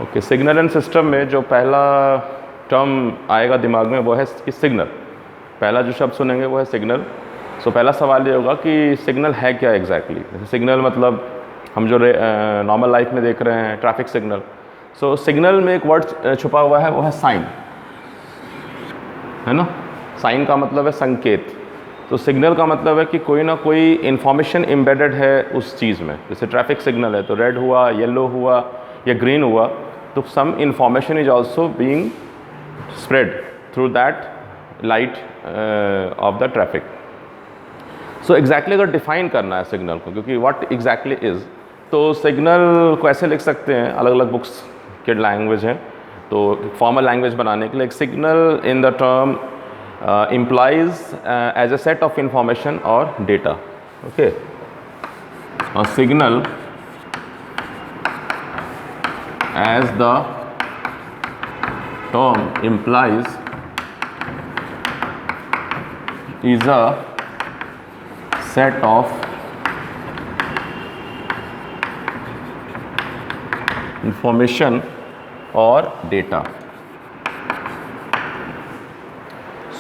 Okay, signal and system में जो पहला टर्म आएगा दिमाग में वो है कि सिग्नल। पहला जो शब्द सुनेंगे वो है सिग्नल। सो पहला सवाल ये होगा कि सिग्नल है क्या एग्जैक्टली। जैसे सिग्नल मतलब हम जो नॉर्मल लाइफ में देख रहे हैं ट्रैफिक सिग्नल। सो सिग्नल में एक वर्ड छुपा हुआ है, वो है साइन, है ना। साइन का मतलब है संकेत। तो सिग्नल का मतलब है कि कोई ना कोई इन्फॉर्मेशन एम्बेडेड है उस चीज़ में। जैसे ट्रैफिक सिग्नल है तो रेड हुआ, येलो हुआ या ग्रीन हुआ, तो some information is also being spread through that light of the traffic. So exactly अगर डिफाइन करना है सिग्नल को, क्योंकि व्हाट एग्जैक्टली इज़, तो सिग्नल को ऐसे लिख सकते हैं, अलग अलग बुक्स के लैंग्वेज हैं, तो फॉर्मल लैंग्वेज बनाने के लिए signal in the term implies as a set of information or data. Okay, a signal as the term implies is a set of information or data.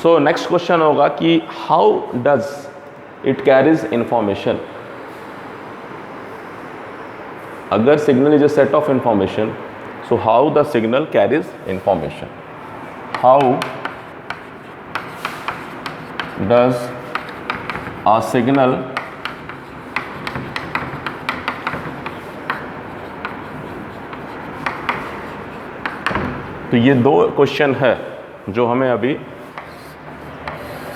So next question होगा कि how does it carries information. अगर signal is a set of information, so how the signal carries information. How does a signal तो ये दो question है जो हमें अभी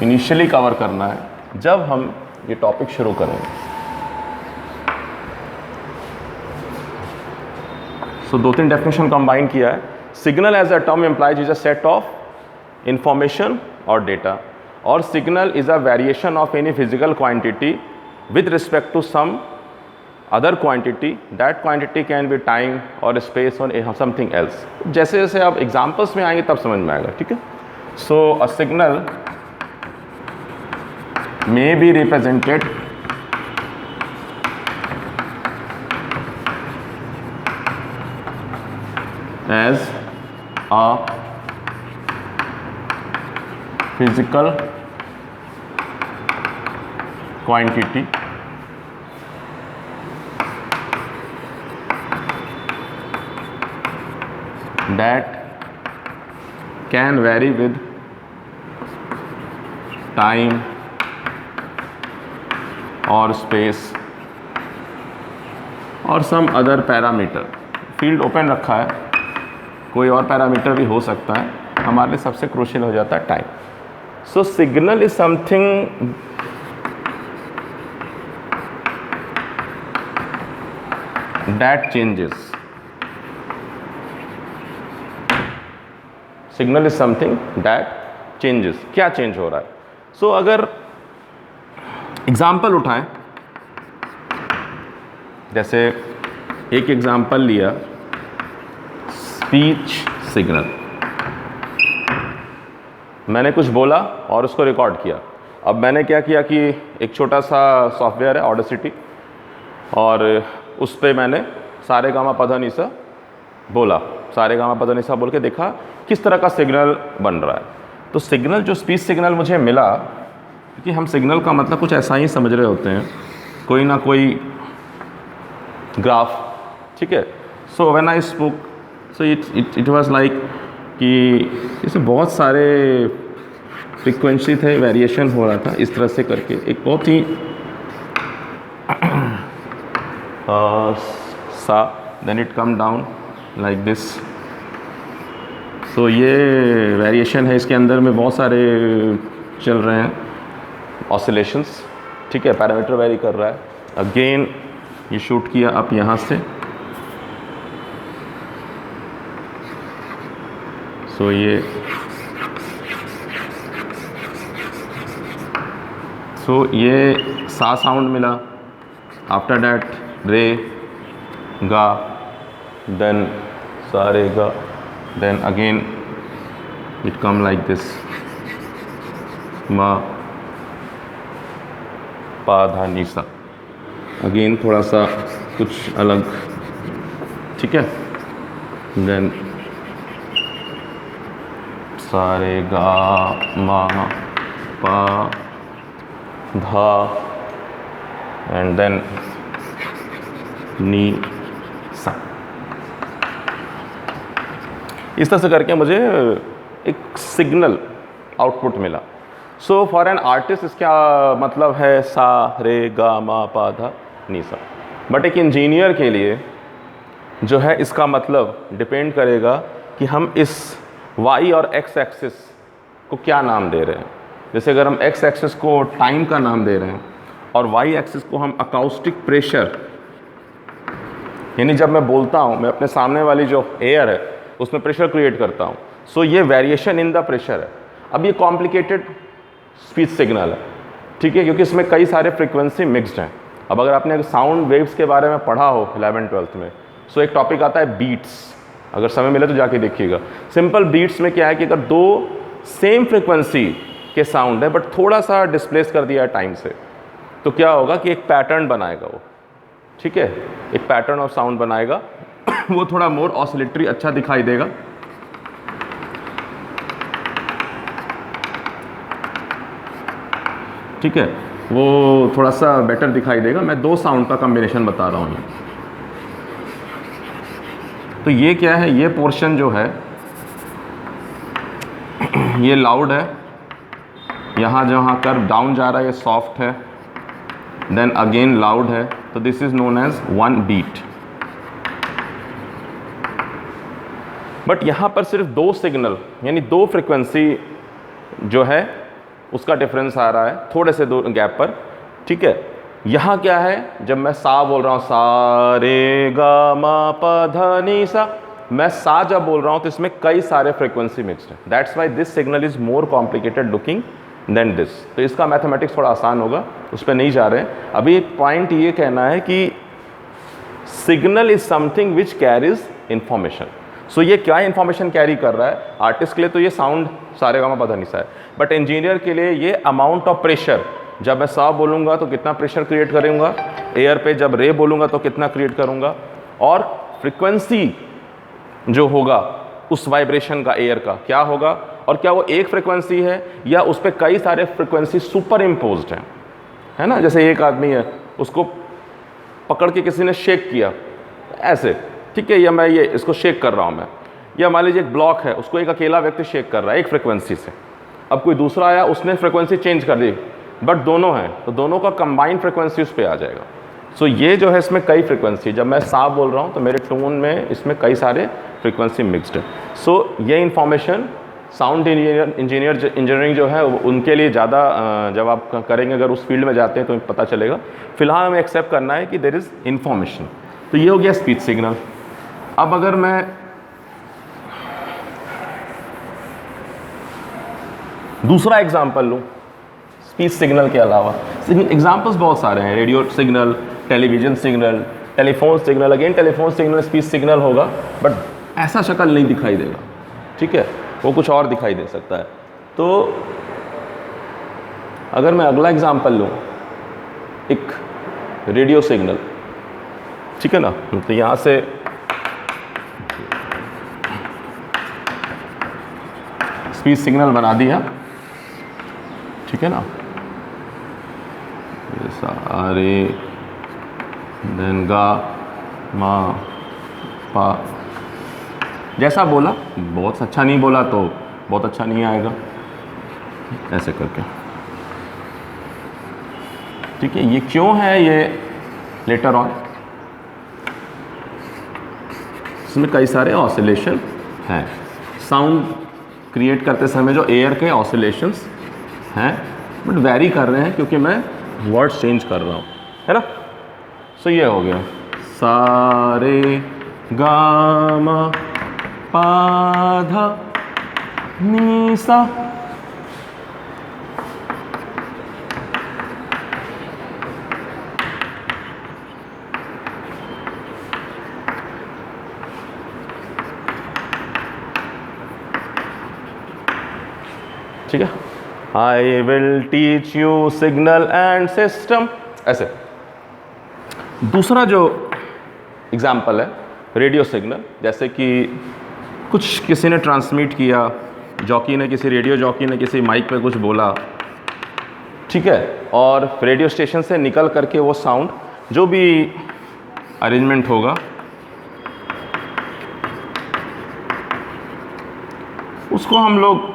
इनिशियली कवर करना है जब हम ये टॉपिक शुरू करेंगे। सो दो तीन डेफिनेशन कंबाइन किया है। Signal as a term implies is a set of information और डेटा, और signal is a variation of any physical quantity with respect to some other quantity. That quantity can be time और space और something else. जैसे जैसे आप examples में आएंगे तब समझ में आएगा, ठीक है। So a signal may be represented as a physical quantity that can vary with time और स्पेस और some other parameter. Field open रखा है, कोई और पैरामीटर भी हो सकता है, हमारे लिए सबसे क्रूशियल हो जाता है time. So signal is something that changes. Signal is something that changes. क्या चेंज हो रहा है? सो अगर एग्जाम्पल उठाएं, जैसे एक एग्जाम्पल लिया स्पीच सिग्नल। मैंने कुछ बोला और उसको रिकॉर्ड किया। अब मैंने क्या किया कि एक छोटा सा सॉफ्टवेयर है ऑडेसिटी, और उस पर मैंने सारे गामा पधा निसा बोला, सारे गामा पधा निसा बोल के देखा किस तरह का सिग्नल बन रहा है। तो सिग्नल जो स्पीच सिग्नल मुझे मिला, क्योंकि हम सिग्नल का मतलब कुछ ऐसा ही समझ रहे होते हैं, कोई ना कोई ग्राफ, ठीक है। So when I spoke, so it was like कि इसमें बहुत सारे फ्रीक्वेंसी थे, वेरिएशन हो रहा था इस तरह से करके। एक बहुत ही सा, then it come down like this. So ये वेरिएशन है, इसके अंदर में बहुत सारे चल रहे हैं ऑसिलेशंस, ठीक है। पैरामीटर वेरी कर रहा है। अगेन ये शूट किया आप यहाँ से, सो ये सा साउंड मिला। आफ्टर दैट रे गा, देन सा रे गा, then again it come like this मा पा धा नी सा। अगेन थोड़ा सा कुछ अलग, ठीक है। देन सा रे गा मा पा धा एंड देन नी सा। इस तरह से करके मुझे एक सिग्नल आउटपुट मिला। सो फॉर एन आर्टिस्ट इसका मतलब है सा रे गा मा पा धा नी सा। बट एक इंजीनियर के लिए जो है इसका मतलब डिपेंड करेगा कि हम इस वाई और एक्स एक्सिस को क्या नाम दे रहे हैं। जैसे अगर हम एक्स एक्सिस को टाइम का नाम दे रहे हैं और वाई एक्सिस को हम अकाउस्टिक प्रेशर, यानी जब मैं बोलता हूँ मैं अपने सामने वाली जो एयर है उसमें प्रेशर क्रिएट करता हूँ, सो ये वेरिएशन इन द प्रेशर है। अब ये कॉम्प्लिकेटेड स्पीच सिग्नल है, ठीक है, क्योंकि इसमें कई सारे फ्रीक्वेंसी मिक्स्ड हैं। अब अगर आपने साउंड वेव्स के बारे में पढ़ा हो 11th-12th में, सो एक टॉपिक आता है बीट्स, अगर समय मिले तो जाके देखिएगा। सिंपल बीट्स में क्या है कि अगर दो सेम फ्रीक्वेंसी के साउंड है बट थोड़ा सा डिस्प्लेस कर दिया है टाइम से, तो क्या होगा कि एक पैटर्न बनाएगा वो, ठीक है, एक पैटर्न ऑफ साउंड बनाएगा वो थोड़ा मोर ऑसिलेटरी अच्छा दिखाई देगा। ठीक है, वो थोड़ा सा बेटर दिखाई देगा। मैं दो साउंड का कॉम्बिनेशन बता रहा हूँ। तो ये क्या है, ये पोर्शन जो है ये लाउड है, यहाँ जहाँ कर्व डाउन जा रहा है ये सॉफ्ट है, देन अगेन लाउड है, तो this is known as one beat. But यहाँ पर सिर्फ दो सिग्नल यानी दो फ्रीक्वेंसी जो है उसका डिफरेंस आ रहा है थोड़े से दो गैप पर, ठीक है। यहाँ क्या है, जब मैं सा बोल रहा हूँ सा रे गा मा पा धा नी सा, मैं सा जब बोल रहा हूँ तो इसमें कई सारे फ्रीक्वेंसी मिक्स्ड है। That's why this signal is more complicated looking than this. तो इसका मैथमेटिक्स थोड़ा आसान होगा, उस पर नहीं जा रहे हैं अभी। पॉइंट ये कहना है कि signal is something which carries information. So ये क्या इंफॉर्मेशन कैरी कर रहा है, आर्टिस्ट के लिए तो ये साउंड सारे गामा पा धा नी सा है, बट इंजीनियर के लिए ये अमाउंट ऑफ प्रेशर, जब मैं सा बोलूँगा तो कितना प्रेशर क्रिएट करूँगा एयर पे, जब रे बोलूँगा तो कितना क्रिएट करूँगा, और फ्रिक्वेंसी जो होगा उस वाइब्रेशन का एयर का क्या होगा, और क्या वो एक फ्रिक्वेंसी है या उस पर कई सारे फ्रिक्वेंसी सुपर इम्पोज्ड हैं, है ना। जैसे एक आदमी है, उसको पकड़ के किसी ने शेक किया ऐसे, ठीक है, या मैं ये इसको शेक कर रहा हूँ मैं, या मान लीजिए एक ब्लॉक है, उसको एक अकेला व्यक्ति शेक कर रहा है एक फ्रिक्वेंसी से, अब कोई दूसरा आया उसने फ्रिक्वेंसी चेंज कर दी, बट दोनों हैं तो दोनों का कंबाइंड फ्रिक्वेंसी उस पर आ जाएगा। सो ये जो है इसमें कई फ्रिक्वेंसी, जब मैं सा बोल रहा हूँ तो मेरे टोन में इसमें कई सारे फ्रिक्वेंसी मिक्स्ड है। सो ये इन्फॉर्मेशन साउंड इंजीनियरिंग जो है उनके लिए ज़्यादा, जब आप करेंगे अगर उस फील्ड में जाते हैं तो पता चलेगा। फिलहाल हमें एक्सेप्ट करना है कि देयर इज़ इन्फॉर्मेशन। तो ये हो गया स्पीच सिग्नल। अब अगर मैं दूसरा एग्जाम्पल लूँ स्पीच सिग्नल के अलावा, एग्जाम्पल्स बहुत सारे हैं, radio signal, television signal, telephone signal. Again telephone signal speech signal होगा बट ऐसा शक्ल नहीं दिखाई देगा, ठीक है, वो कुछ और दिखाई दे सकता है। तो अगर मैं अगला एग्जाम्पल लूँ, एक रेडियो सिग्नल, ठीक है ना, तो यहाँ से स्पीच सिग्नल बना दिया, ठीक है ना, सारे देन गा मा पा, जैसा बोला, बहुत अच्छा नहीं बोला तो बहुत अच्छा नहीं आएगा, ऐसे करके, ठीक है। ये क्यों है, ये लेटर ऑन, इसमें कई सारे ऑसिलेशन हैं, साउंड क्रिएट करते समय जो एयर के ऑसिलेशंस हैं बट वेरी कर रहे हैं क्योंकि मैं वर्ड्स चेंज कर रहा हूँ, है ना। सो ये हो गया सारे गा मा पा धा नी सा। ठीक है, I will teach you signal and system, ऐसे। दूसरा जो एग्जाम्पल है रेडियो सिग्नल, जैसे कि कुछ किसी ने ट्रांसमिट किया, जॉकी ने, किसी रेडियो जॉकी ने किसी माइक पे कुछ बोला, ठीक है, और रेडियो स्टेशन से निकल करके वो साउंड जो भी अरेंजमेंट होगा उसको हम लोग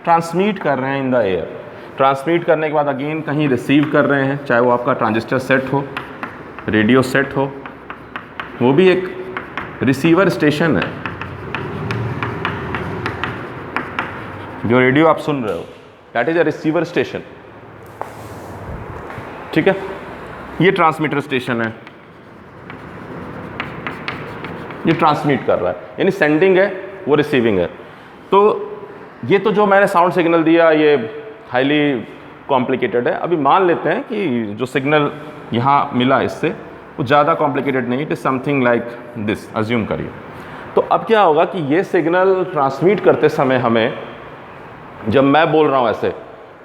ट्रांसमिट कर रहे हैं इन द एयर। ट्रांसमिट करने के बाद अगेन कहीं रिसीव कर रहे हैं, चाहे वो आपका ट्रांजिस्टर सेट हो, रेडियो सेट हो, वो भी एक रिसीवर स्टेशन है। जो रेडियो आप सुन रहे हो that is a receiver station, ठीक है। ये ट्रांसमीटर स्टेशन है, ये ट्रांसमिट कर रहा है, यानी सेंडिंग है, वो रिसीविंग है। तो ये तो जो मैंने साउंड सिग्नल दिया ये हाईली कॉम्प्लिकेटेड है। अभी मान लेते हैं कि जो सिग्नल यहाँ मिला इससे वो ज़्यादा कॉम्प्लिकेटेड नहीं, it is something like this, assume करिए। तो अब क्या होगा कि ये सिग्नल ट्रांसमिट करते समय हमें, जब मैं बोल रहा हूँ ऐसे,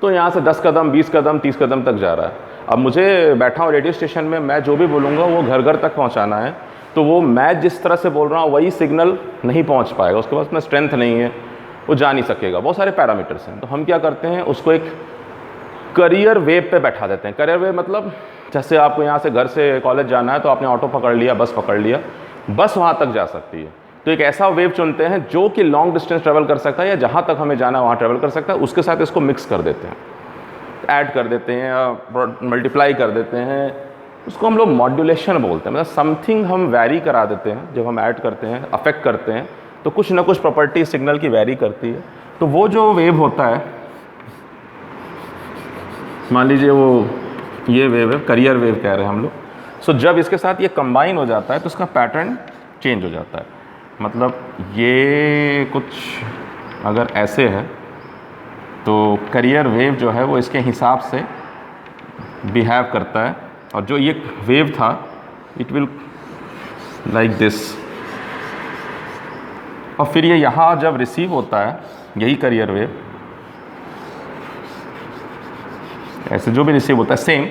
तो यहाँ से 10 कदम, 20 कदम, 30 कदम तक जा रहा है। अब मुझे बैठा हूँ रेडियो स्टेशन में, मैं जो भी बोलूँगा वो घर घर तक पहुँचाना है, तो वो मैं जिस तरह से बोल रहा हूँ वही सिग्नल नहीं पहुँच पाएगा, उसके पास में स्ट्रेंथ नहीं है, वो जा नहीं सकेगा, बहुत सारे पैरामीटर्स हैं। तो हम क्या करते हैं, उसको एक करियर वेव पे बैठा देते हैं। करियर वेव मतलब जैसे आपको यहाँ से घर से कॉलेज जाना है तो आपने ऑटो पकड़ लिया, बस पकड़ लिया, बस वहाँ तक जा सकती है, तो एक ऐसा वेव चुनते हैं जो कि लॉन्ग डिस्टेंस ट्रैवल कर सकता है या जहाँ तक हमें जाना है वहाँ ट्रैवल कर सकता है, उसके साथ इसको मिक्स कर देते हैं, ऐड कर देते हैं या मल्टीप्लाई कर देते हैं, उसको हम लोग मॉड्यूलेशन बोलते हैं। मतलब समथिंग हम वैरी करा देते हैं, जब हम ऐड करते हैं, अफेक्ट करते हैं, तो कुछ ना कुछ प्रॉपर्टी सिग्नल की वैरी करती है। तो वो जो वेव होता है, मान लीजिए वो ये वेव है, करियर वेव कह रहे हैं हम लोग। सो जब इसके साथ ये कंबाइन हो जाता है तो उसका पैटर्न चेंज हो जाता है। मतलब ये कुछ अगर ऐसे है तो करियर वेव जो है वो इसके हिसाब से बिहेव करता है, और जो ये वेव था इट विल लाइक दिस, और फिर ये यहाँ जब रिसीव होता है, यही करियर वेव ऐसे जो भी रिसीव होता है सेम,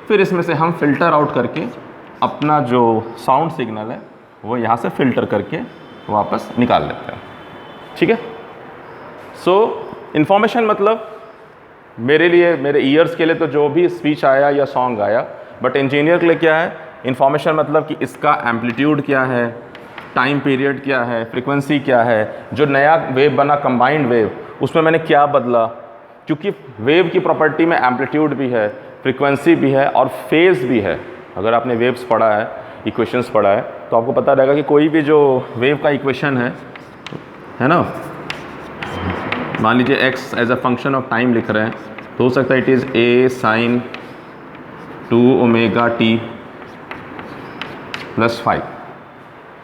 फिर इसमें से हम फ़िल्टर आउट करके अपना जो साउंड सिग्नल है वो यहाँ से फ़िल्टर करके वापस निकाल लेते हैं, ठीक है। सो इन्फॉर्मेशन मतलब मेरे लिए, मेरे ईयर्स के लिए तो जो भी स्पीच आया या सॉन्ग आया, बट इंजीनियर के लिए क्या है इन्फॉर्मेशन, मतलब कि इसका एम्पलीट्यूड क्या है, टाइम पीरियड क्या है, फ्रीक्वेंसी क्या है, जो नया वेव बना कंबाइंड वेव उसमें मैंने क्या बदला, क्योंकि वेव की प्रॉपर्टी में एम्पलीट्यूड भी है, फ्रीक्वेंसी भी है और फेज़ भी है। अगर आपने वेव्स पढ़ा है, इक्वेशंस पढ़ा है, तो आपको पता रहेगा कि कोई भी जो वेव का इक्वेशन है ना, मान लीजिए x as a function of time लिख रहे हैं, तो हो सकता है it is a sin 2 omega t plus 5,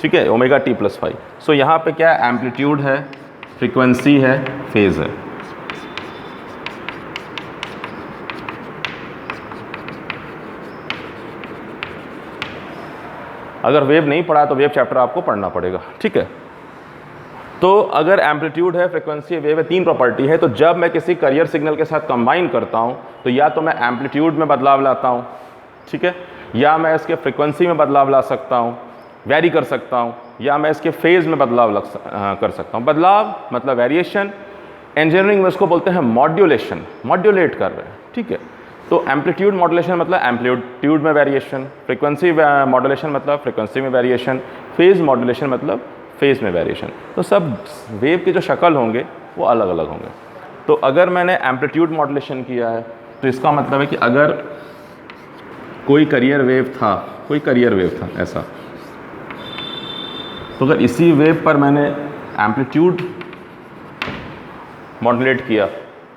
ठीक है, ओमेगा t प्लस 5। सो यहाँ पे क्या है, एम्पलीट्यूड है, फ्रीक्वेंसी है, फेज़ है। अगर वेव नहीं पढ़ा तो वेव चैप्टर आपको पढ़ना पड़ेगा, ठीक है। तो अगर एम्पलीट्यूड है, फ्रीक्वेंसी है, वेव है, 3 प्रॉपर्टी है, तो जब मैं किसी करियर सिग्नल के साथ कंबाइन करता हूँ तो या तो मैं एम्पलीट्यूड में बदलाव लाता हूँ, ठीक है, या मैं इसके फ्रीक्वेंसी में बदलाव ला सकता हूँ, वैरी कर सकता हूँ, या मैं इसके फेज़ में बदलाव कर सकता हूँ। बदलाव मतलब वेरिएशन, इंजीनियरिंग में उसको बोलते हैं मॉड्यूलेशन, मॉड्यूलेट कर रहे हैं, ठीक है। तो एम्पलीट्यूड मॉड्यूलेशन मतलब एम्पलीट्यूड में वेरिएशन, फ्रीक्वेंसी मॉड्यूलेशन मतलब फ्रीक्वेंसी में वेरिएशन, फेज़ मॉड्यूलेशन मतलब फेज़ में वेरिएशन। तो सब वेव के जो शक्ल होंगे वो अलग अलग होंगे। तो अगर मैंने एम्पलीट्यूड मॉड्यूलेशन किया है तो इसका मतलब है कि अगर कोई करियर वेव था, कोई करियर वेव था ऐसा, तो अगर इसी वेव पर मैंने एम्पलीट्यूड मॉड्यूलेट किया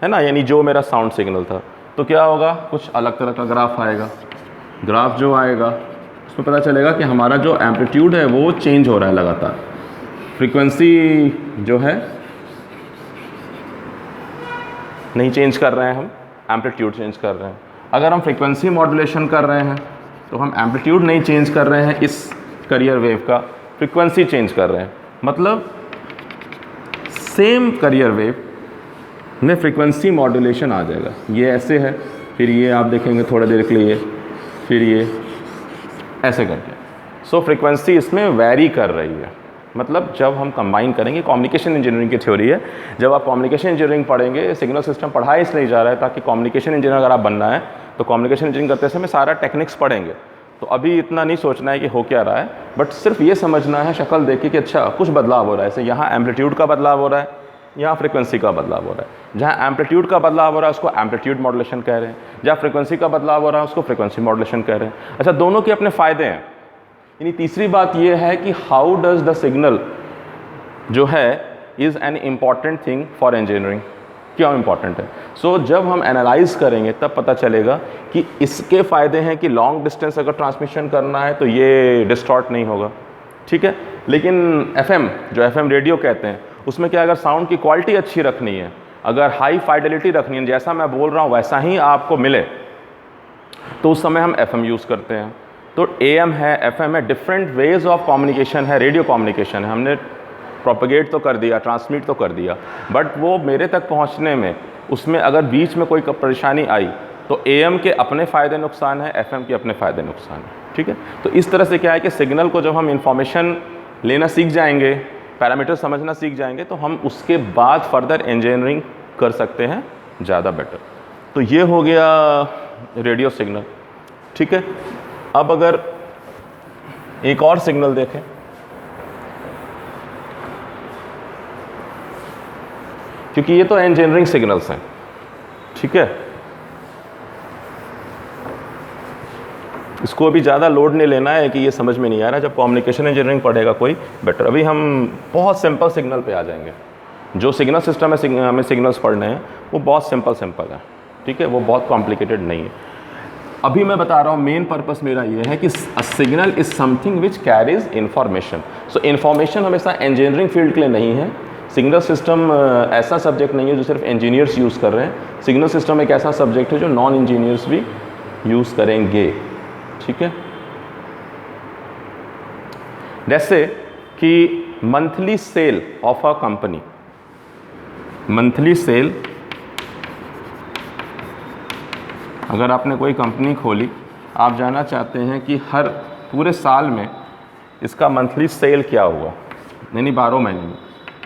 है ना, यानी जो मेरा साउंड सिग्नल था, तो क्या होगा, कुछ अलग तरह का ग्राफ आएगा। ग्राफ जो आएगा उसमें पता चलेगा कि हमारा जो एम्पलीट्यूड है वो चेंज हो रहा है लगातार, फ्रीक्वेंसी जो है नहीं चेंज कर रहे हैं, हम एम्पलीट्यूड चेंज कर रहे हैं। अगर हम फ्रीक्वेंसी मॉड्यूलेशन कर रहे हैं तो हम एम्पलीट्यूड नहीं चेंज कर रहे हैं इस करियर वेव का, फ्रीक्वेंसी चेंज कर रहे हैं। मतलब सेम करियर वेव में फ्रीक्वेंसी मॉड्यूलेशन आ जाएगा। ये ऐसे है, फिर ये आप देखेंगे थोड़ा देर के लिए, फिर ये ऐसे करके। सो फ्रीक्वेंसी इसमें वैरी कर रही है। मतलब जब हम कंबाइन करेंगे, कम्युनिकेशन इंजीनियरिंग की थ्योरी है, जब आप कम्युनिकेशन इंजीनियरिंग पढ़ेंगे, सिग्नल सिस्टम पढ़ाया इसलिए जा रहा है ताकि कम्युनिकेशन इंजीनियर अगर आप बनना है तो कम्युनिकेशन इंजीनियरिंग करते समय सारा टेक्निक्स पढ़ेंगे। तो अभी इतना नहीं सोचना है कि हो क्या रहा है, बट सिर्फ ये समझना है शक्ल देख के कि अच्छा कुछ बदलाव हो रहा है। जैसे यहाँ एम्पलीट्यूड का बदलाव हो रहा है, यहाँ फ्रीक्वेंसी का बदलाव हो रहा है। जहाँ एम्पलीट्यूड का बदलाव हो रहा है उसको एम्पलीट्यूड मॉड्यूलेशन कह रहे हैं, जहाँ फ्रीक्वेंसी का बदलाव हो रहा है उसको फ्रीक्वेंसी मॉड्यूलेशन कह रहे हैं। अच्छा, दोनों के अपने फ़ायदे हैं। यानी तीसरी बात ये है कि हाउ डज द सिग्नल जो है is an important thing for engineering. क्यों इम्पॉर्टेंट है? सो जब हम एनालाइज करेंगे तब पता चलेगा कि इसके फ़ायदे हैं कि लॉन्ग डिस्टेंस अगर ट्रांसमिशन करना है तो ये डिस्टॉर्ट नहीं होगा, ठीक है। लेकिन एफएम, जो एफएम रेडियो कहते हैं, उसमें क्या, अगर साउंड की क्वालिटी अच्छी रखनी है, अगर हाई फाइडेलिटी रखनी है, जैसा मैं बोल रहा हूँ वैसा ही आपको मिले, तो उस समय हम एफएम यूज़ करते हैं। तो एएम है, एफएम है, डिफरेंट वेज ऑफ कम्युनिकेशन है, रेडियो कम्युनिकेशन है। हमने प्रोपेगेट तो कर दिया, ट्रांसमिट तो कर दिया, बट वो मेरे तक पहुंचने में, उसमें अगर बीच में कोई परेशानी आई तो एएम के अपने फ़ायदे नुकसान है, एफएम के अपने फ़ायदे नुकसान है, ठीक है। तो इस तरह से क्या है कि सिग्नल को जब हम इंफॉर्मेशन लेना सीख जाएंगे, पैरामीटर समझना सीख जाएंगे, तो हम उसके बाद फर्दर इंजीनियरिंग कर सकते हैं ज़्यादा बेटर। तो ये हो गया रेडियो सिग्नल, ठीक है। अब अगर एक और सिग्नल देखें, क्योंकि ये तो इंजीनियरिंग सिग्नल्स हैं, ठीक है, इसको अभी ज़्यादा लोड नहीं लेना है कि ये समझ में नहीं आ रहा। जब कम्युनिकेशन इंजीनियरिंग पढ़ेगा कोई बेटर। अभी हम बहुत सिंपल सिग्नल पे आ जाएंगे। जो सिग्नल सिस्टम है, हमें सिग्नल्स पढ़ने हैं, वो बहुत सिंपल है, ठीक है, वो बहुत कॉम्प्लिकेटेड नहीं है। अभी मैं बता रहा हूँ, मेन पर्पस मेरा ये है कि signal is something which carries information. So information हमेशा इंजीनियरिंग फील्ड के लिए नहीं है। सिग्नल सिस्टम ऐसा सब्जेक्ट नहीं है जो सिर्फ इंजीनियर्स यूज़ कर रहे हैं। सिग्नल सिस्टम एक ऐसा सब्जेक्ट है जो नॉन इंजीनियर्स भी यूज़ करेंगे, ठीक है। जैसे कि monthly cell of a company, monthly cell, अगर आपने कोई कंपनी खोली, आप जानना चाहते हैं कि हर पूरे साल में इसका मंथली सेल क्या हुआ, यानी 12 महीने में।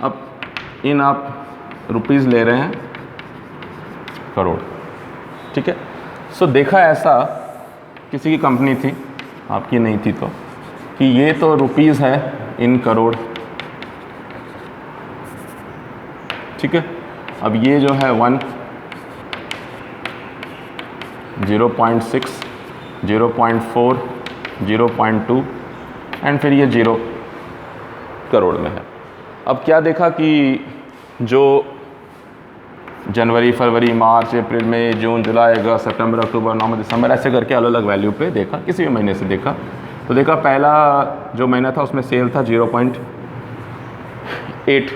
अब इन आप रुपीज़ ले रहे हैं करोड़, ठीक है। सो देखा ऐसा, किसी की कंपनी थी, आपकी नहीं थी, तो कि ये तो रुपीज़ है इन करोड़, ठीक है। अब ये जो है 1, 0.6, 0.4, 0.2 एंड फिर ये 0 करोड़ में है। अब क्या देखा कि जो जनवरी, फरवरी, मार्च, अप्रैल, मई, जून, जुलाई, अगस्त, सितंबर, अक्टूबर, नवंबर, दिसंबर, ऐसे करके अलग अलग वैल्यू पे देखा, किसी भी महीने से देखा। तो देखा पहला जो महीना था उसमें सेल था 0.8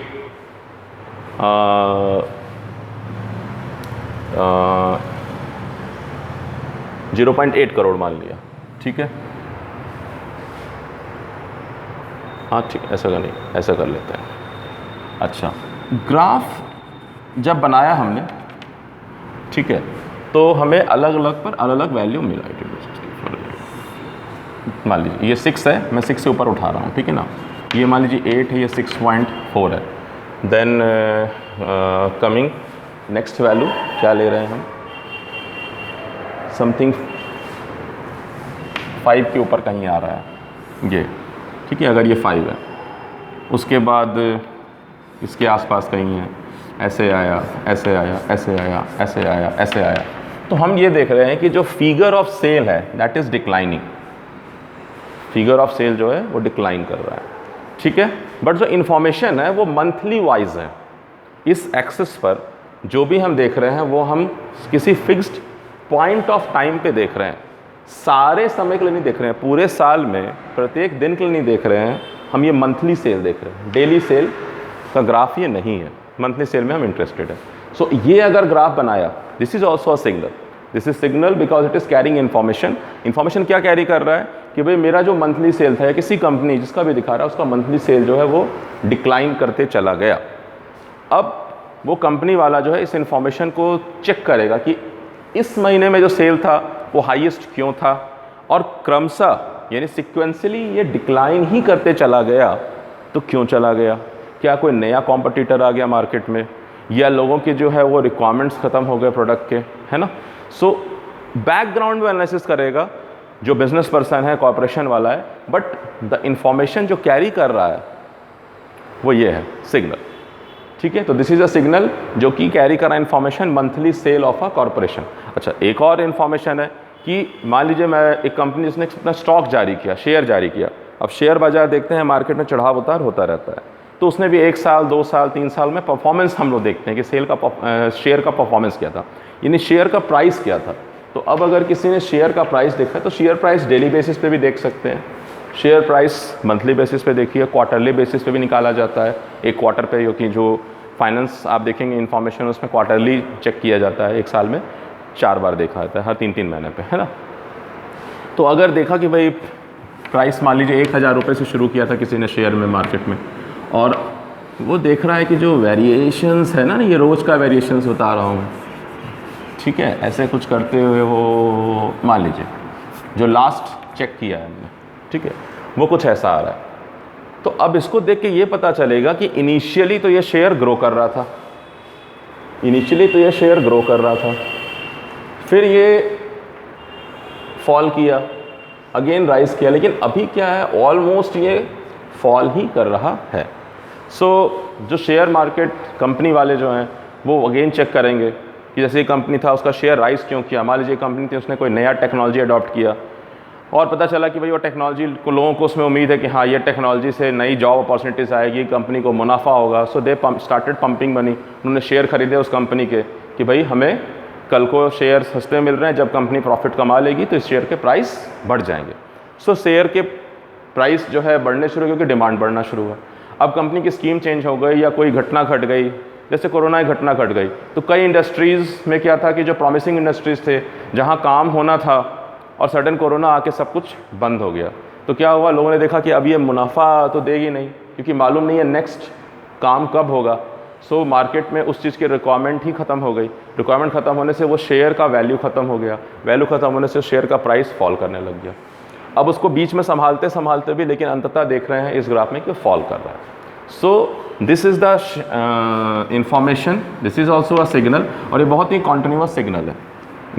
0.8 करोड़ मान लिया, ठीक है। हाँ ठीक, ऐसा का नहीं, ऐसा कर लेते हैं। अच्छा, ग्राफ जब बनाया हमने, ठीक है, तो हमें अलग अलग पर अलग अलग वैल्यू मिला। मान लीजिए ये 6 है, मैं 6 से ऊपर उठा रहा हूँ, ठीक है ना। ये मान लीजिए 8 है, ये 6.4 है। देन कमिंग नेक्स्ट वैल्यू क्या ले रहे हैं हम, समथिंग 5 के ऊपर कहीं आ रहा है ये, ठीक है। अगर ये 5 है, उसके बाद इसके आसपास कहीं है, ऐसे आया, ऐसे आया, ऐसे आया, ऐसे आया, ऐसे आया। तो हम ये देख रहे हैं कि जो फिगर ऑफ सेल है that is declining, figure of sale जो है वो डिक्लाइन कर रहा है, ठीक है। बट जो इन्फॉर्मेशन है वो मंथली वाइज है। इस एक्सिस पर जो भी हम देख रहे हैं वो हम किसी फिक्स्ड पॉइंट ऑफ टाइम पे देख रहे हैं, सारे समय के लिए नहीं देख रहे हैं, पूरे साल में प्रत्येक दिन के लिए नहीं देख रहे हैं। हम ये मंथली सेल देख रहे हैं, डेली सेल का ग्राफ ये नहीं है, मंथली सेल में हम इंटरेस्टेड है। सो ये अगर ग्राफ बनाया, this is also a signal, this is signal because it is carrying information. Information क्या कैरी कर रहा है कि भाई मेरा जो मंथली सेल था, या किसी कंपनी जिसका भी दिखा रहा है, उसका मंथली सेल जो है वो डिक्लाइन करते चला गया। अब वो कंपनी वाला जो है इस इन्फॉर्मेशन को चेक करेगा कि इस महीने में जो सेल था वो हाईएस्ट क्यों था, और क्रमशः यानी सिक्वेंसली ये डिक्लाइन ही करते चला गया, तो क्यों चला गया? क्या कोई नया कॉम्पिटिटर आ गया मार्केट में, या लोगों की जो है वो रिक्वायरमेंट्स ख़त्म हो गए प्रोडक्ट के, है ना? सो बैकग्राउंड में एनालिसिस करेगा जो बिजनेस पर्सन है, कॉर्पोरेशन वाला है, बट द इंफॉर्मेशन जो कैरी कर रहा है वो ये है सिग्नल। ठीक है, तो दिस इज अ सिग्नल जो कि कैरी कर रहा है information, monthly cell of a corporation. अच्छा, एक और इन्फॉर्मेशन है कि मान लीजिए मैं एक कंपनी जिसने अपना स्टॉक जारी किया, शेयर जारी किया, अब शेयर बाजार देखते हैं मार्केट में चढ़ाव उतार होता रहता है, तो उसने भी 1 साल 2 साल 3 साल में परफॉर्मेंस हम लोग देखते हैं कि शेयर का परफॉर्मेंस क्या था, यानी शेयर का प्राइस क्या था। तो अब अगर किसी ने शेयर का प्राइस देखा है तो शेयर प्राइस डेली बेसिस पे भी देख सकते हैं, शेयर प्राइस मंथली बेसिस पे देखिए, क्वार्टरली बेसिस पे भी निकाला जाता है, एक क्वार्टर पे, क्योंकि जो फाइनेंस आप देखेंगे इन्फॉर्मेशन उसमें क्वार्टरली चेक किया जाता है, 1 साल में 4 बार देखा जाता है, हर 3-3 महीने पे, है ना? तो अगर देखा कि भाई प्राइस मान लीजिए 1000 रुपये से शुरू किया था किसी ने शेयर में मार्केट में, और वो देख रहा है कि जो वेरिएशंस है ना, ये रोज़ का वेरिएशंस बता रहा हूँ, ठीक है, ऐसे कुछ करते हुए वो मान लीजिए जो लास्ट चेक किया है हमने, ठीक है, वो कुछ ऐसा आ रहा है, तो अब इसको देख के ये पता चलेगा कि इनिशियली तो ये शेयर ग्रो कर रहा था, फिर ये फॉल किया, अगेन राइज किया, लेकिन अभी क्या है, ऑलमोस्ट ये फॉल ही कर रहा है। सो जो शेयर मार्केट कंपनी वाले जो हैं वो अगेन चेक करेंगे कि जैसे कंपनी था उसका शेयर राइज क्यों किया। मान लीजिए कंपनी थी, उसने कोई नया टेक्नोलॉजी अडॉप्ट किया और पता चला कि भाई वो टेक्नोलॉजी को, लोगों को उसमें उम्मीद है कि हाँ ये टेक्नोलॉजी से नई जॉब अपॉर्चुनिटीज़ आएगी, कंपनी को मुनाफा होगा, सो दे स्टार्टेड पंपिंग मनी। उन्होंने शेयर खरीदे उस कंपनी के कि भाई हमें कल को शेयर सस्ते मिल रहे हैं, जब कंपनी प्रॉफिट कमा लेगी तो इस शेयर के प्राइस बढ़ जाएंगे। सो शेयर के प्राइस जो है बढ़ने शुरू, क्योंकि डिमांड बढ़ना शुरू हुआ। अब कंपनी की स्कीम चेंज हो गई या कोई घटना घट गई, जैसे कोरोना की घटना घट गई, तो कई इंडस्ट्रीज़ में क्या था कि जो प्रॉमिसिंग इंडस्ट्रीज़ थे, जहाँ काम होना था, और सडन कोरोना आके सब कुछ बंद हो गया, तो क्या हुआ, लोगों ने देखा कि अब ये मुनाफा तो देगी नहीं, क्योंकि मालूम नहीं है नेक्स्ट काम कब होगा। सो मार्केट में उस चीज़ की रिक्वायरमेंट ही ख़त्म हो गई, रिक्वायरमेंट ख़त्म होने से वो शेयर का वैल्यू ख़त्म हो गया, वैल्यू ख़त्म होने से शेयर का प्राइस फॉल करने लग गया। अब उसको बीच में संभालते संभालते भी, लेकिन अंततः देख रहे हैं इस ग्राफ में कि फॉल कर रहा है। सो this is the information, this is also a signal, और ये बहुत ही कॉन्टिन्यूस सिग्नल है।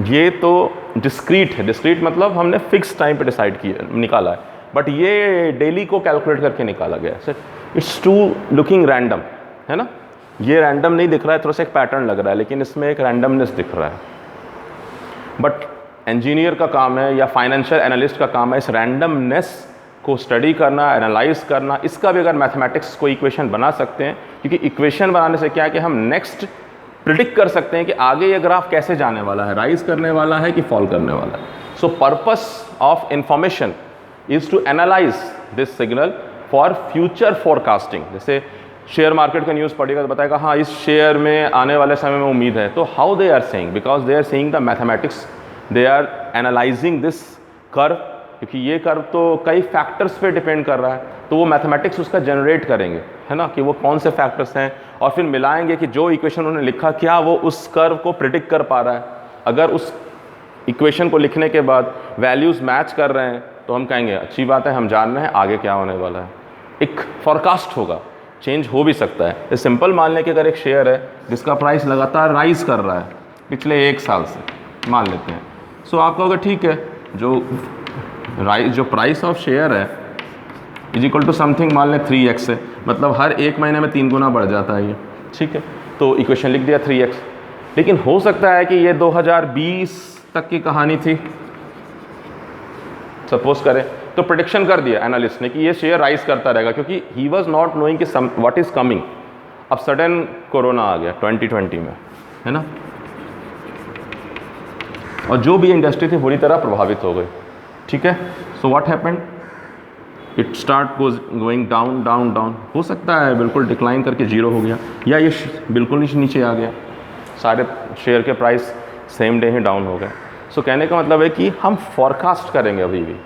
ये तो डिस्क्रीट है, डिस्क्रीट मतलब हमने फिक्स टाइम पे डिसाइड किया, निकाला है, बट ये डेली को कैलकुलेट करके निकाला गया है। इट्स टू लुकिंग रैंडम, है ना, ये रैंडम नहीं दिख रहा है, थोड़ा सा एक पैटर्न लग रहा है, लेकिन इसमें एक रैंडमनेस दिख रहा है। बट इंजीनियर का काम है या फाइनेंशियल एनालिस्ट का काम है इस रैंडमनेस को स्टडी करना, एनालाइज करना। इसका भी अगर मैथमेटिक्स को इक्वेशन बना सकते हैं, क्योंकि इक्वेशन बनाने से क्या है कि हम नेक्स्ट प्रिडिक्ट कर सकते हैं कि आगे ये ग्राफ कैसे जाने वाला है, राइज करने वाला है कि फॉल करने वाला है। So purpose of information is to analyse this signal for future forecasting. जैसे शेयर मार्केट का न्यूज़ पढ़ेगा तो बताएगा हाँ इस शेयर में आने वाले समय में उम्मीद है, तो how they are saying, because they are saying the mathematics, they are analysing this curve, क्योंकि ये कर्व तो कई फैक्टर्स पे डिपेंड कर रहा है, तो वो मैथमेटिक्स उसका जनरेट करेंगे, है ना, कि वो कौन से फैक्टर्स हैं, और फिर मिलाएंगे कि जो इक्वेशन उन्होंने लिखा क्या वो उस कर्व को प्रिडिक्ट कर पा रहा है। अगर उस इक्वेशन को लिखने के बाद वैल्यूज़ मैच कर रहे हैं तो हम कहेंगे अच्छी बात है, हम जान रहे हैं आगे क्या होने वाला है। एक फॉरकास्ट होगा, चेंज हो भी सकता है। ये सिंपल मान लें कि अगर एक शेयर है जिसका प्राइस लगातार राइज कर रहा है पिछले 1 साल से, मान लेते हैं, सो आप कहोगे ठीक है, जो प्राइस ऑफ शेयर है इज इक्वल टू समथिंग, मान लें 3x है, मतलब हर 1 महीने में 3 गुना बढ़ जाता है ये, ठीक है, तो इक्वेशन लिख दिया 3x। लेकिन हो सकता है कि ये 2020 तक की कहानी थी, सपोज करें, तो प्रेडिक्शन कर दिया एनालिस्ट ने कि ये शेयर राइज करता रहेगा, क्योंकि ही वॉज नॉट नोइंग कि व्हाट इज कमिंग। अब सडन कोरोना आ गया 2020 में, है ना, और जो भी इंडस्ट्री थी बुरी तरह प्रभावित हो गई, ठीक है। So what happened, it start going down down down. हो सकता है बिल्कुल डिक्लाइन करके 0 हो गया, या ये बिल्कुल नीचे आ गया, सारे शेयर के प्राइस सेम डे ही डाउन हो गए। सो कहने का मतलब है कि हम फॉरकास्ट करेंगे अभी भी,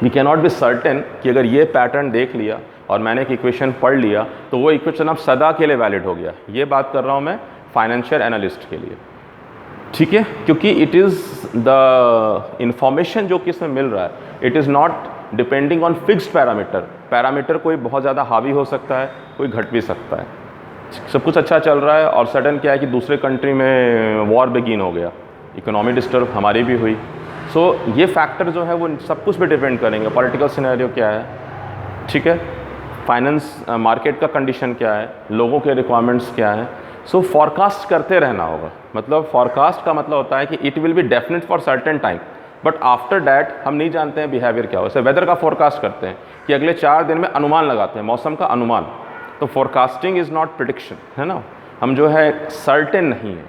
we can not be certain कि अगर ये पैटर्न देख लिया और मैंने एक इक्वेशन पढ़ लिया तो वो इक्वेशन अब सदा के लिए वैलिड हो गया। ये बात कर रहा हूँ मैं फाइनेंशियल एनालिस्ट के लिए, ठीक है, क्योंकि इट इज़ द इंफॉर्मेशन जो कि इसमें मिल रहा है it is not depending on fixed parameter. Parameter कोई बहुत ज़्यादा हावी हो सकता है, कोई घट भी सकता है। सब कुछ अच्छा चल रहा है और सडन क्या है कि दूसरे कंट्री में वॉर बिगिन हो गया, इकोनॉमी डिस्टर्ब हमारी भी हुई। सो ये फैक्टर जो है वो सब कुछ पे डिपेंड करेंगे। पॉलिटिकल सिनेरियो क्या है, ठीक है, फाइनेंस मार्केट का कंडीशन क्या है, लोगों के रिक्वायरमेंट्स क्या हैं। सो फॉरकास्ट करते रहना होगा। मतलब फॉरकास्ट का मतलब होता है कि it will be definite for certain time, but after that हम नहीं जानते हैं बिहेवियर क्या हो। जैसे वेदर का फोरकास्ट करते हैं कि अगले 4 दिन में अनुमान लगाते हैं, मौसम का अनुमान। तो फोरकास्टिंग इज़ नॉट प्रिडिक्शन, है ना, हम जो है सर्टेन नहीं है।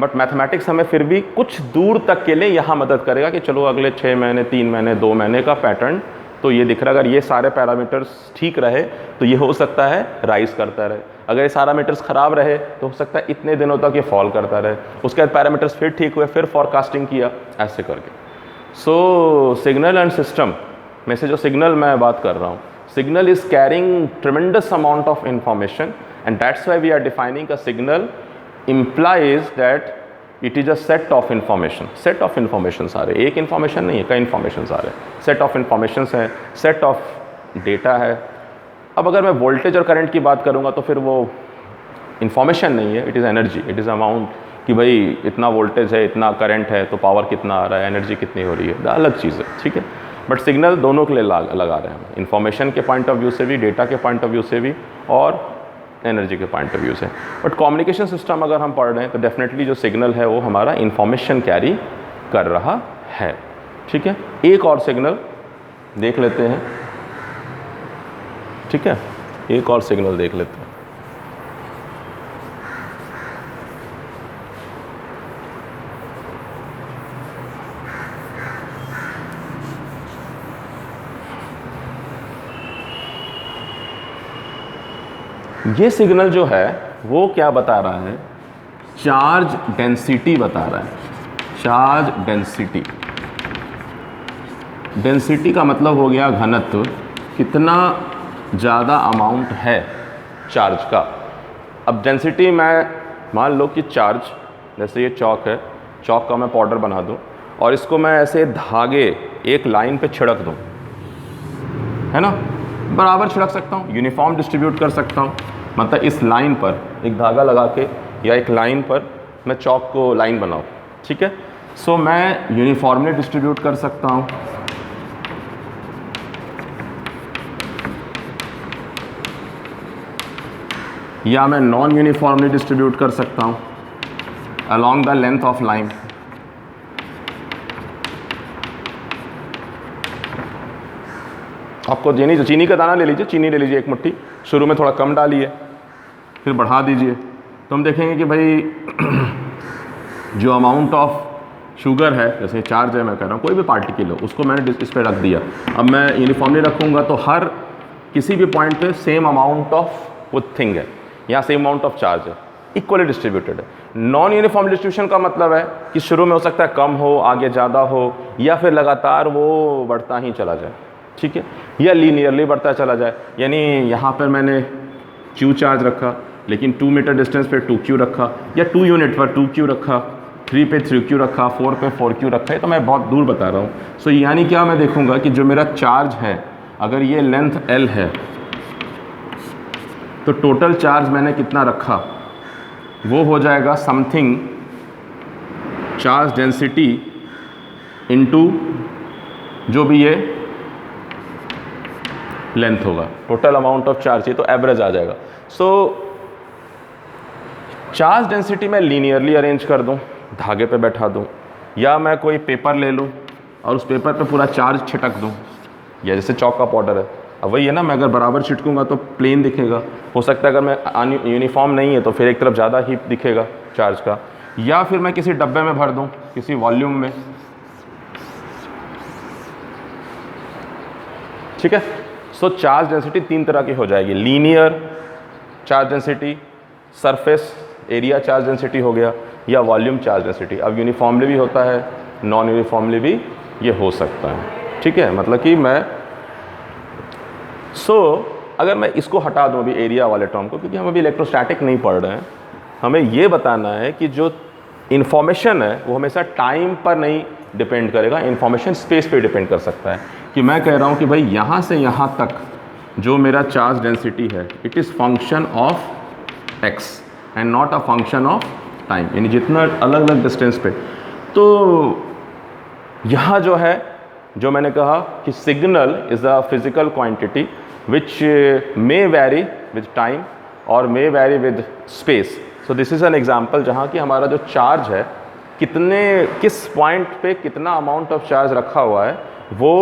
बट मैथमेटिक्स हमें फिर भी कुछ दूर तक के लिए यहाँ मदद करेगा कि चलो अगले 6 महीने, 3 महीने, 2 महीने का पैटर्न तो ये दिख रहा है। अगर ये सारे पैरामीटर्स ठीक रहे तो ये हो सकता है राइज करता रहे, अगर ये सारा मीटर्स ख़राब रहे तो हो सकता है इतने दिनों तक ये फॉल करता रहे। उसके बाद पैरामीटर्स फिर ठीक हुए, फिर फॉरकास्टिंग किया, ऐसे करके। सो सिग्नल एंड सिस्टम में से जो सिग्नल मैं बात कर रहा हूँ, signal is carrying tremendous amount of information and that's why we are defining a signal implies that it is a set of information। set of informations आ रहे, एक information नहीं है, कई informations आ रहे, set of informations है, set of data है। अब अगर मैं वोल्टेज और करंट की बात करूँगा तो फिर वो information नहीं है, it is energy, it is amount कि भाई इतना वोल्टेज है, इतना करंट है, तो पावर कितना आ रहा है, एनर्जी कितनी हो रही है, अलग चीज़ है, ठीक है। बट सिग्नल दोनों के लिए लगा रहे हैं हम, इन्फॉर्मेशन के पॉइंट ऑफ व्यू से भी, डेटा के पॉइंट ऑफ व्यू से भी और एनर्जी के पॉइंट ऑफ व्यू से। बट कम्युनिकेशन सिस्टम अगर हम पढ़ रहे हैं तो डेफिनेटली जो सिग्नल है वो हमारा इंफॉर्मेशन कैरी कर रहा है, ठीक है। एक और सिग्नल देख लेते हैं, ठीक है, एक और सिग्नल देख लेते हैं। ये सिग्नल जो है वो क्या बता रहा है, चार्ज डेंसिटी बता रहा है। चार्ज डेंसिटी, डेंसिटी का मतलब हो गया घनत्व, कितना ज़्यादा अमाउंट है चार्ज का। अब डेंसिटी मैं मान लो कि चार्ज, जैसे ये चौक है, चौक का मैं पाउडर बना दूं और इसको मैं ऐसे धागे एक लाइन पे छिड़क दूं, है ना, बराबर छिड़क सकता हूँ, यूनिफॉर्म डिस्ट्रीब्यूट कर सकता हूँ। मतलब इस लाइन पर एक धागा लगा के या एक लाइन पर मैं चौक को लाइन बनाऊँ, ठीक है। सो मैं यूनिफॉर्मली डिस्ट्रीब्यूट कर सकता हूँ, या मैं नॉन यूनिफॉर्मली डिस्ट्रीब्यूट कर सकता हूँ along the length of line. आपको चीनी का दाना ले लीजिए, चीनी ले लीजिए एक मुट्ठी, शुरू में थोड़ा कम डालिए, फिर बढ़ा दीजिए, तो हम देखेंगे कि भाई जो अमाउंट ऑफ शुगर है, जैसे चार्ज है मैं कह रहा हूँ, कोई भी पार्टिकल हो, उसको मैंने इस पर रख दिया। अब मैं यूनिफॉर्मली रखूँगा तो हर किसी भी पॉइंट पे सेम अमाउंट ऑफ वो थिंग है, यहाँ सेम अमाउंट ऑफ चार्ज है, इक्वली डिस्ट्रीब्यूटेड है। नॉन यूनिफॉर्म डिस्ट्रीब्यूशन का मतलब है कि शुरू में हो सकता है कम हो, आगे ज़्यादा हो, या फिर लगातार वो बढ़ता ही चला जाए, ठीक है, या लीनियरली बढ़ता चला जाए। यानी यहाँ पर मैंने Q चार्ज रखा, लेकिन 2 मीटर डिस्टेंस पे 2Q रखा, या 2 यूनिट पर 2Q रखा, 3 पे 3Q रखा, 4 पे 4Q रखा है, तो मैं बहुत दूर बता रहा हूँ। सो यानी क्या, मैं देखूँगा कि जो मेरा चार्ज है, अगर ये लेंथ L है तो टोटल चार्ज मैंने कितना रखा, वो हो जाएगा समथिंग चार्ज डेंसिटी इनटू जो भी ये लेंथ होगा, टोटल अमाउंट ऑफ चार्ज, ये तो एवरेज आ जाएगा। सो चार्ज डेंसिटी मैं लीनियरली अरेंज कर दूं, धागे पे बैठा दूं, या मैं कोई पेपर ले लूं और उस पेपर पे पूरा चार्ज छिटक दूं, या जैसे चौक का पाउडर है, अब वही है ना, मैं अगर बराबर छिटकूंगा तो प्लेन दिखेगा। हो सकता है अगर मैं यूनिफॉर्म नहीं है तो फिर एक तरफ ज़्यादा हीप दिखेगा चार्ज का, या फिर मैं किसी डब्बे में भर दूं, किसी वॉल्यूम में, ठीक है। सो चार्ज डेंसिटी 3 तरह की हो जाएगी, linear charge density, surface area charge density हो गया, या वॉल्यूम चार्ज डेंसिटी। अब यूनिफॉर्मली भी होता है, नॉन यूनिफॉर्मली भी ये हो सकता है, ठीक है। मतलब कि मैं अगर मैं इसको हटा दूँ अभी एरिया वाले टर्म को, क्योंकि हम अभी इलेक्ट्रोस्टैटिक नहीं पढ़ रहे हैं, हमें ये बताना है कि जो इन्फॉर्मेशन है वो हमेशा टाइम पर नहीं डिपेंड करेगा, इन्फॉर्मेशन स्पेस पे डिपेंड कर सकता है। कि मैं कह रहा हूँ कि भाई यहाँ से यहाँ तक जो मेरा चार्ज डेंसिटी है it is function of x and not a function of time, यानी जितना अलग अलग डिस्टेंस पे। तो यहाँ जो है, जो मैंने कहा कि signal is a physical quantity which may vary with time और may vary with space. So this is an example जहाँ कि हमारा जो चार्ज है किस पॉइंट पे कितना अमाउंट ऑफ चार्ज रखा हुआ है वो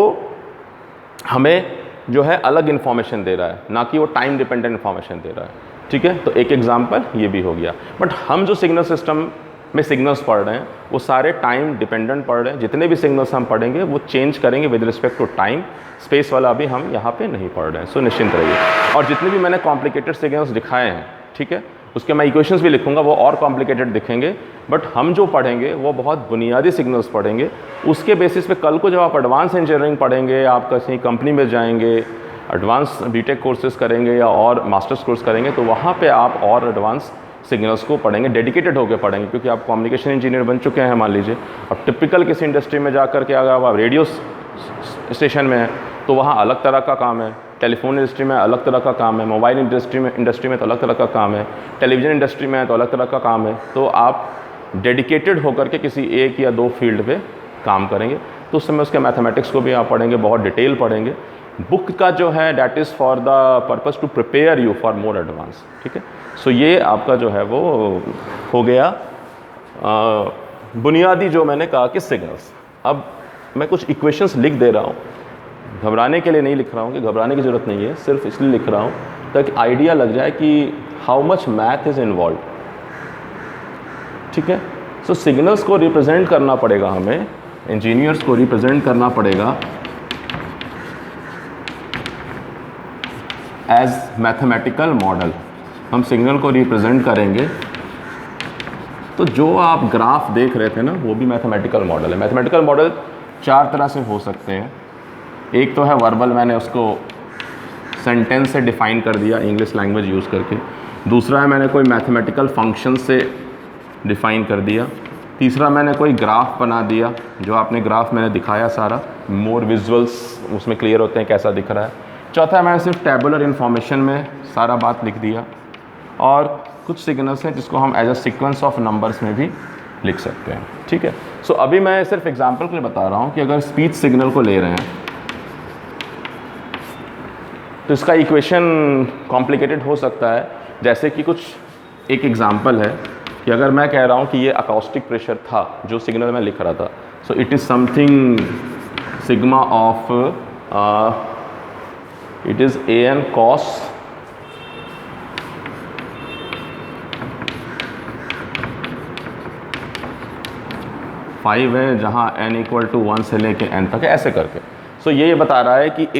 हमें जो है अलग इन्फॉर्मेशन दे रहा है, ना कि वो टाइम डिपेंडेंट इन्फॉर्मेशन दे रहा है। ठीक है, तो एक एग्जांपल ये भी हो गया। बट हम जो सिग्नल सिस्टम में सिग्नल्स पढ़ रहे हैं वो सारे टाइम डिपेंडेंट पढ़ रहे हैं। जितने भी सिग्नल्स हम पढ़ेंगे वो चेंज करेंगे with respect to time, space वाला भी हम यहाँ पे नहीं पढ़ रहे हैं। सो निश्चिंत रहिए। और जितने भी मैंने कॉम्प्लिकेटेड सिग्नल्स दिखाए हैं, ठीक है, उसके मैं इक्वेशंस भी लिखूंगा, वो और कॉम्प्लिकेटेड दिखेंगे। बट हम जो पढ़ेंगे वो बहुत बुनियादी सिग्नल्स पढ़ेंगे। उसके बेसिस पे कल को जब आप एडवांस इंजीनियरिंग पढ़ेंगे, आप किसी कंपनी में जाएंगे, एडवांस बीटेक कोर्सेज करेंगे या और मास्टर्स कोर्स करेंगे, तो वहाँ पे आप और एडवांस सिग्नल्स को पढ़ेंगे, डेडिकेटेड होकर पढ़ेंगे। क्योंकि आप कम्युनिकेशन इंजीनियर बन चुके हैं मान लीजिए, अब टिपिकल किसी इंडस्ट्री में जा कर के अगर आप रेडियो स्टेशन में हैं तो वहाँ अलग तरह का काम है, टेलीफोन इंडस्ट्री में अलग तरह का काम है, मोबाइल इंडस्ट्री में तो अलग तरह का काम है, टेलीविज़न इंडस्ट्री में है तो अलग तरह का काम है। तो आप डेडिकेटेड होकर के किसी एक या दो फील्ड पे काम करेंगे, तो उस समय उसके मैथमेटिक्स को भी आप पढ़ेंगे, बहुत डिटेल पढ़ेंगे। बुक का जो है that is for the purpose to prepare you for more advance. ठीक है, सो ये आपका जो है वो हो गया बुनियादी जो मैंने कहा कि सिग्नल्स। अब मैं कुछ इक्वेशंस लिख दे रहा हूँ, घबराने के लिए नहीं लिख रहा हूँ कि घबराने की ज़रूरत नहीं है, सिर्फ इसलिए लिख रहा हूँ ताकि आइडिया लग जाए कि how much math is involve. ठीक है, सो सिग्नल्स को रिप्रेजेंट करना पड़ेगा, हमें इंजीनियर्स को रिप्रेजेंट करना पड़ेगा एज मैथमेटिकल मॉडल। हम सिग्नल को रिप्रेजेंट करेंगे तो जो आप ग्राफ देख रहे थे ना वो भी मैथमेटिकल मॉडल है। मैथमेटिकल मॉडल चार तरह से हो सकते हैं। एक तो है वर्बल, मैंने उसको सेंटेंस से डिफ़ाइन कर दिया इंग्लिश लैंग्वेज यूज़ करके। दूसरा है मैंने कोई मैथमेटिकल फंक्शन से डिफ़ाइन कर दिया। तीसरा मैंने कोई ग्राफ बना दिया, जो आपने ग्राफ मैंने दिखाया सारा, मोर विजुअल्स उसमें क्लियर होते हैं कैसा दिख रहा है। चौथा मैंने सिर्फ टेबुलर इन्फॉर्मेशन में सारा बात लिख दिया। और कुछ सिग्नल्स हैं जिसको हम as a sequence of numbers में भी लिख सकते हैं। ठीक है, सो अभी मैं सिर्फ एग्जांपल के लिए बता रहा हूँ कि अगर स्पीच सिग्नल को ले रहे हैं तो इसका इक्वेशन कॉम्प्लिकेटेड हो सकता है। जैसे कि कुछ एक एग्जांपल है कि अगर मैं कह रहा हूँ कि ये अकाउस्टिक प्रेशर था जो सिग्नल में लिख रहा था, so it is something sigma of it is an cos 5 है, जहाँ n = 1 से लेके n तक है, ऐसे करके। सो ये बता रहा है कि